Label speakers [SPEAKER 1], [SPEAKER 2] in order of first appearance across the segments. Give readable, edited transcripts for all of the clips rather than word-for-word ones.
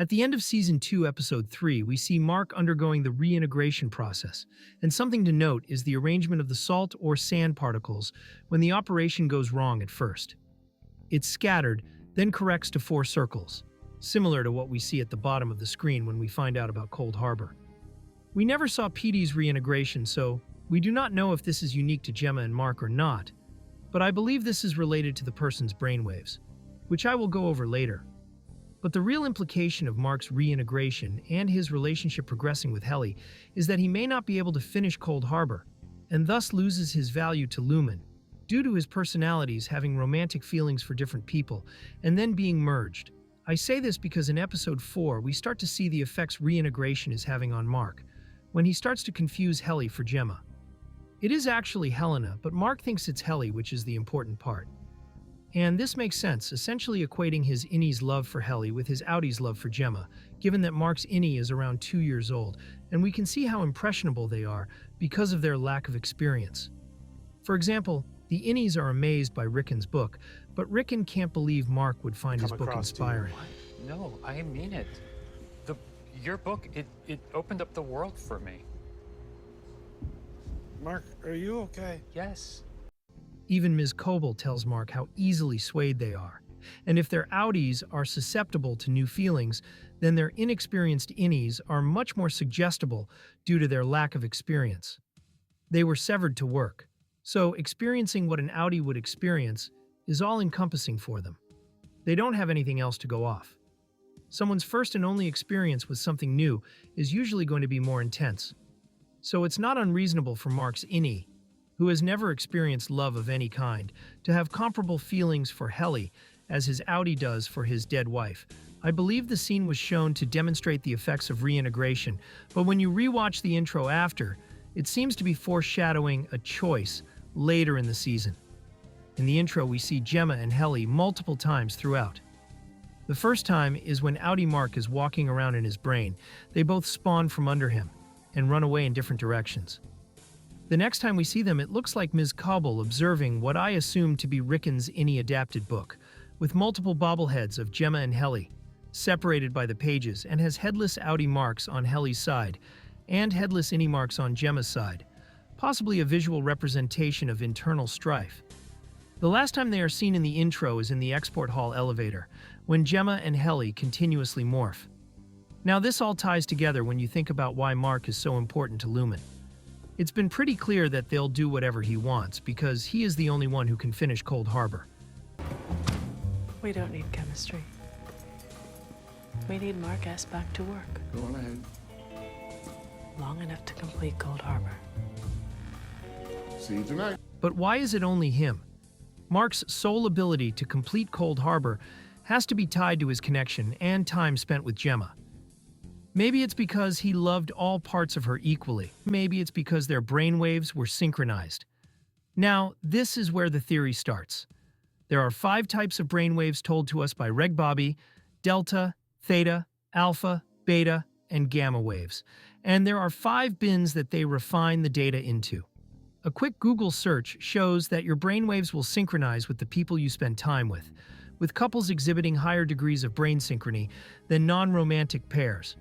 [SPEAKER 1] At the end of Season 2, Episode 3, we see Mark undergoing the reintegration process, and something to note is the arrangement of the salt or sand particles when the operation goes wrong at first. It's scattered, then corrects to 4 circles, similar to what we see at the bottom of the screen when we find out about Cold Harbor. We never saw Petey's reintegration, so we do not know if this is unique to Gemma and Mark or not, but I believe this is related to the person's brainwaves, which I will go over later. But the real implication of Mark's reintegration and his relationship progressing with Helly is that he may not be able to finish Cold Harbor, and thus loses his value to Lumen, due to his personalities having romantic feelings for different people, and then being merged. I say this because in Episode 4, we start to see the effects reintegration is having on Mark, when he starts to confuse Helly for Gemma. It is actually Helena, but Mark thinks it's Helly, which is the important part. And this makes sense, essentially equating his innie's love for Helly with his outie's love for Gemma, given that Mark's innie is around 2 years old, and we can see how impressionable they are because of their lack of experience. For example, the innies are amazed by Rickon's book, but Rickon can't believe Mark would find his book inspiring.
[SPEAKER 2] No, I mean it. Your book, it opened up the world for me.
[SPEAKER 3] Mark, are you okay?
[SPEAKER 2] Yes.
[SPEAKER 1] Even Ms. Cobel tells Mark how easily swayed they are, and if their outies are susceptible to new feelings, then their inexperienced innies are much more suggestible due to their lack of experience. They were severed to work, so experiencing what an outie would experience is all-encompassing for them. They don't have anything else to go off. Someone's first and only experience with something new is usually going to be more intense. So it's not unreasonable for Mark's innie, who has never experienced love of any kind, to have comparable feelings for Helly as his outie does for his dead wife. I believe the scene was shown to demonstrate the effects of reintegration, but when you rewatch the intro after, it seems to be foreshadowing a choice later in the season. In the intro, we see Gemma and Helly multiple times throughout. The first time is when outie Mark is walking around in his brain. They both spawn from under him and run away in different directions. The next time we see them, it looks like Ms. Cobel observing what I assume to be Rickon's innie adapted book, with multiple bobbleheads of Gemma and Helly, separated by the pages, and has headless outie marks on Helly's side, and headless innie marks on Gemma's side, possibly a visual representation of internal strife. The last time they are seen in the intro is in the export hall elevator, when Gemma and Helly continuously morph. Now this all ties together when you think about why Mark is so important to Lumen. It's been pretty clear that they'll do whatever he wants, because he is the only one who can finish Cold Harbor.
[SPEAKER 4] We don't need chemistry. We need Mark S. back to work.
[SPEAKER 3] Go on ahead.
[SPEAKER 4] Long enough to complete Cold Harbor.
[SPEAKER 3] See you tonight.
[SPEAKER 1] But why is it only him? Mark's sole ability to complete Cold Harbor has to be tied to his connection and time spent with Gemma. Maybe it's because he loved all parts of her equally. Maybe it's because their brainwaves were synchronized. Now, this is where the theory starts. There are 5 types of brainwaves told to us by Reg Bobby: delta, theta, alpha, beta, and gamma waves. And there are 5 bins that they refine the data into. A quick Google search shows that your brainwaves will synchronize with the people you spend time with couples exhibiting higher degrees of brain synchrony than non-romantic pairs.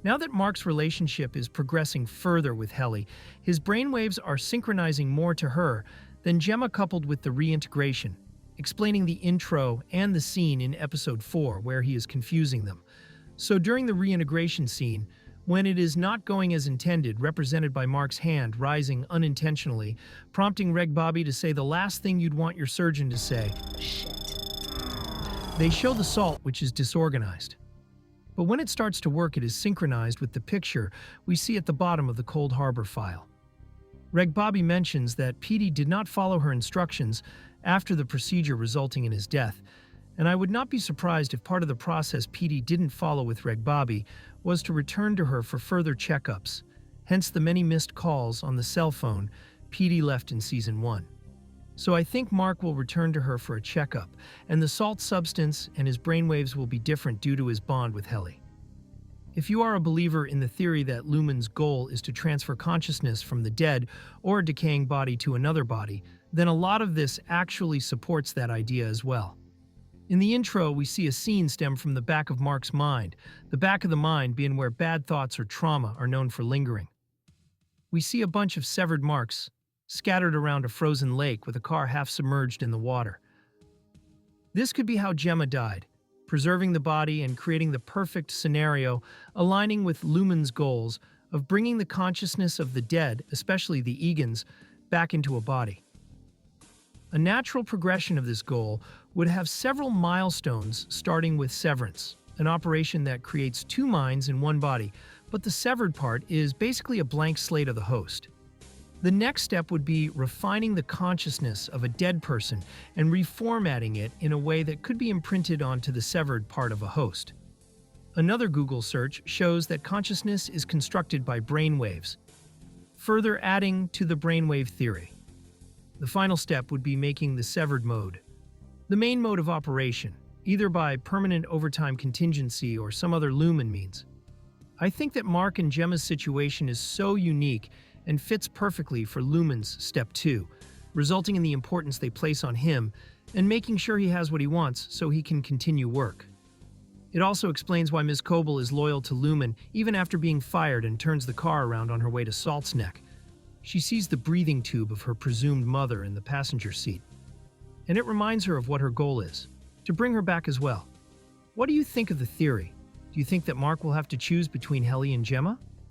[SPEAKER 1] Now that Mark's relationship is progressing further with Helly, his brainwaves are synchronizing more to her than Gemma, coupled with the reintegration, explaining the intro and the scene in Episode 4 where he is confusing them. So during the reintegration scene, when it is not going as intended, represented by Mark's hand rising unintentionally, prompting Reg Bobby to say the last thing you'd want your surgeon to say, "Shit." They show the salt, which is disorganized. But when it starts to work, it is synchronized with the picture we see at the bottom of the Cold Harbor file. Reg Bobby mentions that Petey did not follow her instructions after the procedure resulting in his death, and I would not be surprised if part of the process Petey didn't follow with Reg Bobby was to return to her for further checkups, hence the many missed calls on the cell phone Petey left in Season 1. So I think Mark will return to her for a checkup, and the salt substance and his brainwaves will be different due to his bond with Helly. If you are a believer in the theory that Lumen's goal is to transfer consciousness from the dead or a decaying body to another body, then a lot of this actually supports that idea as well. In the intro, we see a scene stem from the back of Mark's mind, the back of the mind being where bad thoughts or trauma are known for lingering. We see a bunch of severed marks scattered around a frozen lake with a car half submerged in the water. This could be how Gemma died, preserving the body and creating the perfect scenario, aligning with Lumen's goals of bringing the consciousness of the dead, especially the Egans, back into a body. A natural progression of this goal would have several milestones, starting with Severance, an operation that creates two minds in one body, but the severed part is basically a blank slate of the host. The next step would be refining the consciousness of a dead person and reformatting it in a way that could be imprinted onto the severed part of a host. Another Google search shows that consciousness is constructed by brainwaves, further adding to the brainwave theory. The final step would be making the severed mode the main mode of operation, either by permanent overtime contingency or some other Lumen means. I think that Mark and Gemma's situation is so unique and fits perfectly for Lumen's Step 2, resulting in the importance they place on him and making sure he has what he wants so he can continue work. It also explains why Ms. Cobel is loyal to Lumen even after being fired and turns the car around on her way to Salt's Neck. She sees the breathing tube of her presumed mother in the passenger seat, and it reminds her of what her goal is, to bring her back as well. What do you think of the theory? Do you think that Mark will have to choose between Helly and Gemma?